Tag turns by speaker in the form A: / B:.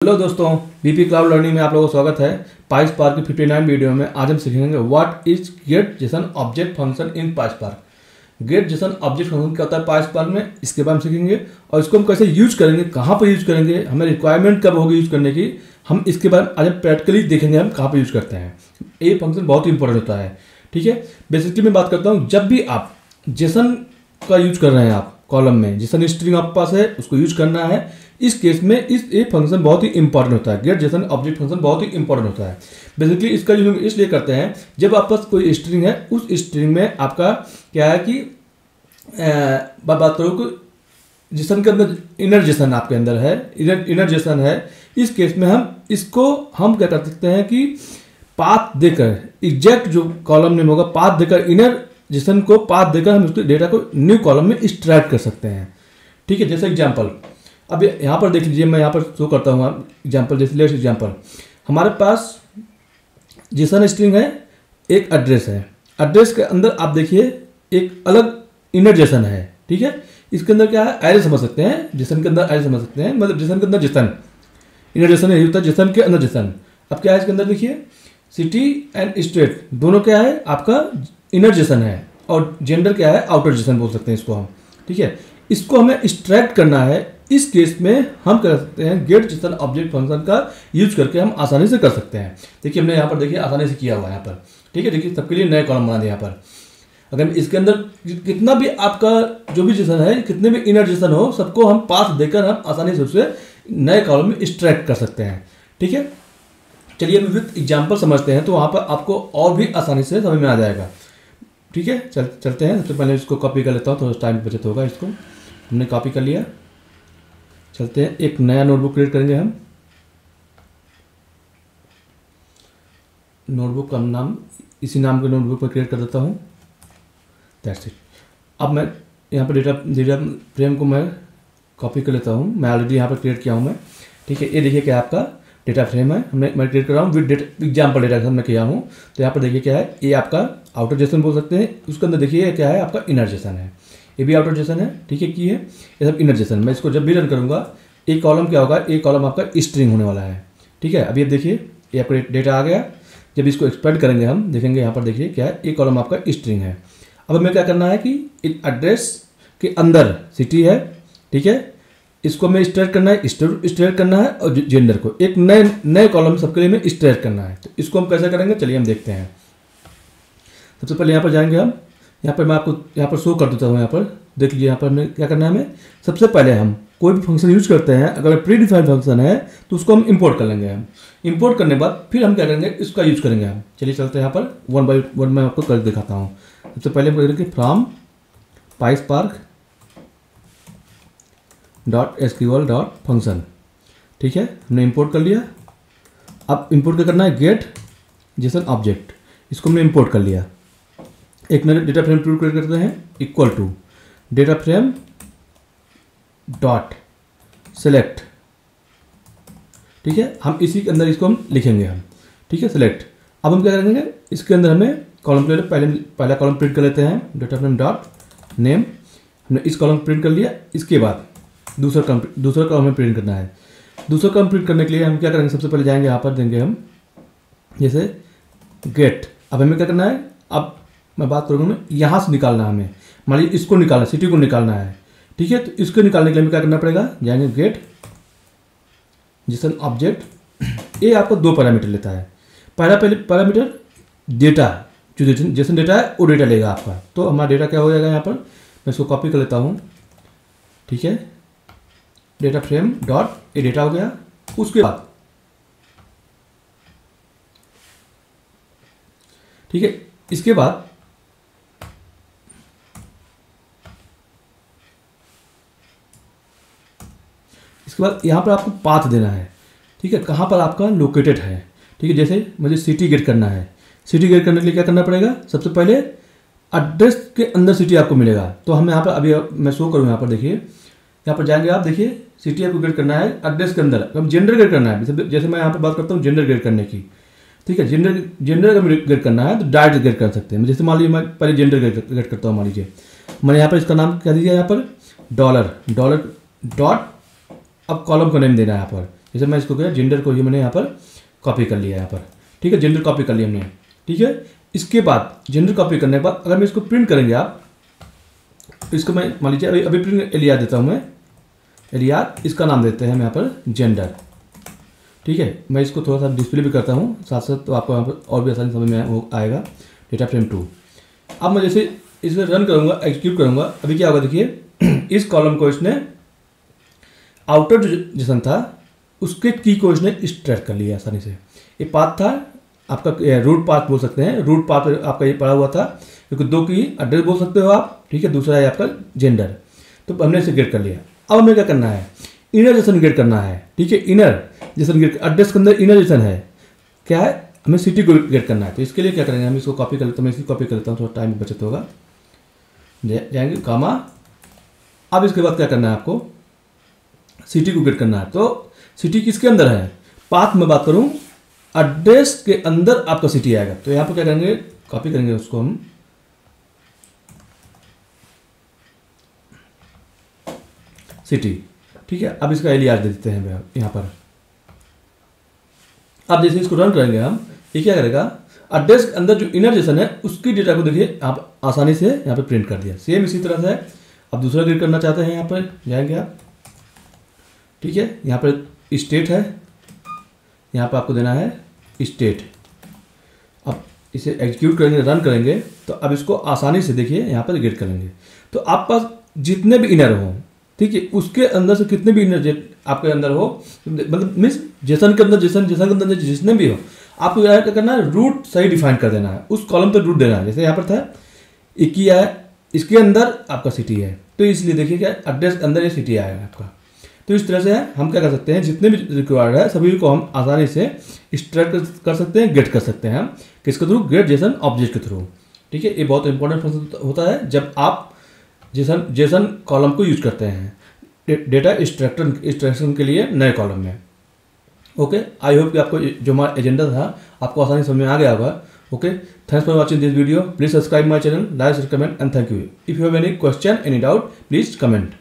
A: Hello दोस्तों, BP cloud learning में आप लोगों का स्वागत है। पाइस्पार्क की 59 वीडियो में आज हम सीखेंगे what is get JSON object function in PySpark. Get JSON object function क्या होता है पाइस्पार्क में, इसके बारे में सीखेंगे और इसको हम कैसे यूज करेंगे, कहाँ पर यूज करेंगे, हमें रिक्वायरमेंट कब होगी यूज करने की, हम इसके बारे में आज प्रैक्टिकली देखेंगे हम कहाँ पर यूज करते हैं। ये फंक्शन बहुत ही इंपॉर्टेंट होता है। ठीक है, बेसिकली मैं बात करता हूँ, जब भी आप जेसन का यूज कर रहे हैं, आप कॉलम में जेसन स्ट्रिंग आपके पास है उसको यूज करना है। इस केस में ये फंक्शन बहुत ही इंपॉर्टेंट होता है। गेट जेसन ऑब्जेक्ट फंक्शन बहुत ही इंपॉर्टेंट होता है। बेसिकली इसका यूज इसलिए करते हैं, जब आपके पास कोई स्ट्रिंग है, उस स्ट्रिंग में आपका क्या है कि बात करो कि जेसन के अंदर इनर जेसन आपके अंदर है, इनर जेसन है। इस केस में हम क्या कर सकते हैं कि पाथ देकर, एग्जैक्ट जो कॉलम नेम होगा पाथ देकर, इनर जेसन को पाथ देकर हम उसके डेटा को न्यू कॉलम में एक्सट्रैक्ट कर सकते हैं। ठीक है, जैसे एग्जांपल अब यहाँ पर देख लीजिए, मैं यहाँ पर शो करता हूँ एग्जांपल। जैसे लेट्स एग्जांपल, हमारे पास जेसन स्ट्रिंग है, एक एड्रेस है, एड्रेस के अंदर आप देखिए एक अलग इनर जेसन है। ठीक है, इसके अंदर क्या है, एरे समझ सकते हैं, जेसन के अंदर एरे समझ सकते हैं, मतलब जेसन के अंदर जेसन, इनर जेसन यही होता है, जेसन के अंदर जेसन। अब क्या है इसके अंदर देखिए, सिटी एंड स्टेट दोनों क्या है आपका इनर जेसन है, और जेंडर क्या है आउटर जेसन बोल सकते हैं इसको हम। ठीक है, इसको हमें एक्सट्रैक्ट करना है। इस केस में हम कर सकते हैं गेट जेसन ऑब्जेक्ट फंक्शन का यूज करके हम आसानी से कर सकते हैं। देखिए हमने यहाँ पर देखिए आसानी से किया हुआ है यहाँ पर। ठीक है, देखिए सबके लिए नए कॉलम बना दिया यहाँ पर। अगर इसके अंदर कितना भी आपका जो भी जेसन है, कितने भी इनर जेसन हो, सबको हम पाथ देकर हम आसानी से उससे नए कॉलम में एक्सट्रैक्ट कर सकते हैं। ठीक है, चलिए अभी विथ एग्जाम्पल समझते हैं, तो वहाँ पर आपको और भी आसानी से समझ में आ जाएगा। ठीक है, चलते हैं। सबसे पहले इसको कॉपी कर लेता हूँ, थोड़ा टाइम बचत होगा। इसको हमने कॉपी कर लिया, चलते हैं एक नया नोटबुक क्रिएट करेंगे हम। नोटबुक का नाम इसी नाम के नोटबुक पर क्रिएट कर देता हूँ। That's it. अब मैं यहाँ पर डेटा फ्रेम को मैं कॉपी कर लेता हूँ। मैं ऑलरेडी यहाँ पर क्रिएट किया हूँ मैं। ठीक है, ये देखिए क्या आपका डेटा फ्रेम है, मैं क्रिएट कर रहा हूँ विद एग्जाम्पल डेटा मैं किया हूँ। तो यहाँ पर देखिए क्या है, ये आपका आउटर जेसन बोल सकते हैं। उसके अंदर देखिए क्या है आपका इनर जेसन है, ये भी आउटर जेसन है। ठीक है, की है ये सब इनर जेसन। मैं इसको जब भी रन करूँगा, एक कॉलम क्या होगा, एक कॉलम आपका स्ट्रिंग होने वाला है। ठीक है, अभी अब देखिए ये आपका डेटा आ गया। जब इसको एक्सपेंड करेंगे हम देखेंगे यहाँ पर देखिए क्या है, एक कॉलम आपका स्ट्रिंग है। अब हमें क्या करना है कि एक एड्रेस के अंदर सिटी है। ठीक है, इसको हमें स्ट्रेट करना है, स्ट्रेट करना है, और जेंडर को एक नए कॉलम सबके लिए में स्ट्रेट करना है। तो इसको हम कैसे करेंगे, चलिए हम देखते हैं। सबसे पहले यहाँ पर जाएंगे हम, यहाँ पर मैं आपको यहाँ पर शो कर देता हूँ। यहाँ पर देख लीजिए, यहाँ पर हमें क्या करना है, हमें सबसे पहले हम कोई भी फंक्शन यूज करते हैं, अगर प्री डिफाइंड फंक्शन है तो उसको हम इंपोर्ट कर लेंगे। हम इंपोर्ट करने के बाद फिर हम क्या करेंगे, इसका यूज करेंगे हम। चलिए चलते हैं यहाँ पर वन बाई वन मैं आपको कर दिखाता हूँ। सबसे पहले हम करेंगे फ्रॉम पाइस्पार्क .sql .function। ठीक है, हमने इंपोर्ट कर लिया। अब इंपोर्ट क्या करना है, गेट जेसन ऑब्जेक्ट, इसको हमने इंपोर्ट कर लिया। एक नया डेटा फ्रेम टू क्रिएट करते हैं, equal to data frame dot select. ठीक है, हम इसी के अंदर इसको हम लिखेंगे हम। ठीक है, सेलेक्ट। अब हम क्या करेंगे, इसके अंदर हमें कॉलम पहला कॉलम प्रिंट कर लेते हैं, डेटा फ्रेम डॉट नेम। हमने इस कॉलम प्रिंट कर लिया। इसके बाद दूसरा कॉलम हमें प्रिंट करना है। दूसरा कॉलम प्रिंट करने के लिए हम क्या करेंगे, सबसे पहले जाएंगे यहाँ पर देंगे हम जैसे गेट। अब हमें क्या करना है, अब मैं बात करूँगा यहाँ से निकालना है हमें, मान लीजिए इसको निकालना, सिटी को निकालना है। ठीक है, तो इसको निकालने के लिए हमें क्या करना पड़ेगा, जाएंगे गेट जेसन ऑब्जेक्ट। ये आपको दो पैरामीटर लेता है। पहला पैरामीटर डेटा, जो जेसन डेटा है वो डेटा लेगा आपका। तो हमारा डेटा क्या हो जाएगा, यहाँ पर मैं इसको कॉपी कर लेता हूँ। ठीक है, डेटा फ्रेम डॉट ये डेटा हो गया। उसके बाद ठीक है, इसके बाद यहाँ पर आपको पाथ देना है। ठीक है, कहाँ पर आपका लोकेटेड है। ठीक है, जैसे मुझे सिटी गेट करना है। सिटी गेट करने के लिए क्या करना पड़ेगा, सबसे पहले एड्रेस के अंदर सिटी आपको मिलेगा। तो हम यहाँ पर अभी मैं शो करूँ, यहाँ पर देखिए, यहाँ पर जाएंगे आप देखिए, सिटी आपको गेट करना है एड्रेस के अंदर। हम जेंडर गेट करना है, जैसे मैं यहाँ पर बात करता हूँ जेंडर गेट करने की। ठीक है, जेंडर अगर गेट करना है तो डायरेक्ट गेट कर सकते हैं। जैसे मान लीजिए मैं पहले जेंडर गेट करता हूँ। मान लीजिए मैंने यहाँ पर इसका नाम क्या दीजिए, यहाँ पर डॉलर डॉट। अब कॉलम का नेम देना है यहाँ पर, जैसे मैं इसको क्या जेंडर को ही मैंने यहाँ पर कॉपी कर लिया यहाँ पर, ठीक है, जेंडर कॉपी कर लिया हमने, ठीक है। इसके बाद जेंडर कॉपी करने के बाद अगर मैं इसको प्रिंट करेंगे आप, इसको मैं मान लीजिए अभी प्रिंट एलिया देता हूँ मैं, एलिया इसका नाम देते हैं हम यहाँ पर जेंडर, ठीक है। मैं इसको थोड़ा सा डिस्प्ले भी करता हूँ साथ साथ, तो आपको यहाँ पर और भी आसानी समझ में आएगा। डेटा फ्रेम 2, अब मैं जैसे इसे रन करूँगा, एग्जीक्यूट करूँगा, अभी क्या होगा देखिए, इस कॉलम को इसने आउटर जो जेसन था उसके की को इसने एक्सट्रैक्ट कर लिया आसानी से। ये पाथ था आपका, रूट पाथ बोल सकते हैं, रूट पाथ आपका ये पड़ा हुआ था, क्योंकि 2 की एड्रेस बोल सकते हो आप, ठीक है। दूसरा है आपका जेंडर, तो हमने इसे गेट कर लिया। अब हमें क्या करना है, इनर जेसन गेट करना है, ठीक है। इनर जेसन गेट, एड्रेस के अंदर इनर जेसन है, क्या है, हमें सिटी को गेट करना है। तो इसके लिए क्या करेंगे, हम इसको कॉपी कर लेते हैं, मैं इसकी कॉपी कर लेता हूँ, थोड़ा टाइम बचत होगा। जाएंगे कामा, अब इसके बाद क्या करना है आपको, सिटी को गेट करना है। तो सिटी किसके अंदर है, पाथ में बात करूं, एड्रेस के अंदर आपका सिटी आएगा। तो यहां पर क्या करेंगे, कॉपी करेंगे उसको हम, सिटी, ठीक है। अब इसका एलियास दे देते हैं यहां पर। अब जैसे इसको रन करेंगे हम, ये क्या करेगा, एड्रेस के अंदर जो इनर जेसन है उसकी डेटा को देखिए आप आसानी से यहाँ पे प्रिंट कर दिया। सेम इसी तरह से अब दूसरा गेट करना चाहते हैं, यहाँ पर जाएंगे आप, ठीक है। यहाँ पर स्टेट है, यहाँ पर आपको देना है स्टेट। अब इसे एग्जीक्यूट करेंगे, रन करेंगे, तो अब इसको आसानी से देखिए यहाँ पर गेट करेंगे। तो आप पास जितने भी इनर हो, ठीक है, उसके अंदर से कितने भी इनर आपके अंदर हो, मतलब मीन्स जेसन के अंदर जेसन के अंदर जितने भी हो, आपको क्या करना है, रूट सही डिफाइन कर देना है, उस कॉलम पर रूट देना है। जैसे यहाँ पर था इक्की है, इसके अंदर आपका सिटी है, तो इसलिए देखिए क्या एड्रेस के अंदर ये सिटी आएगा आपका। तो इस तरह से हम क्या कर सकते हैं, जितने भी रिक्वायर्ड है सभी को हम आसानी से एक्सट्रैक्ट कर सकते हैं, गेट कर सकते हैं हम किसके थ्रू, गेट जेसन ऑब्जेक्ट के थ्रू, ठीक है। ये बहुत इंपॉर्टेंट फंक्शन होता है जब आप जेसन कॉलम को यूज करते हैं डेटा एक्सट्रैक्शन के लिए नए कॉलम में। ओके, आई होप कि आपको जो हमारा एजेंडा था आपको आसानी समझ में आ गया होगा। Okay, thanks for watching this video, please subscribe my channel, like, comment and thank you. If you have any question, any doubt, please comment.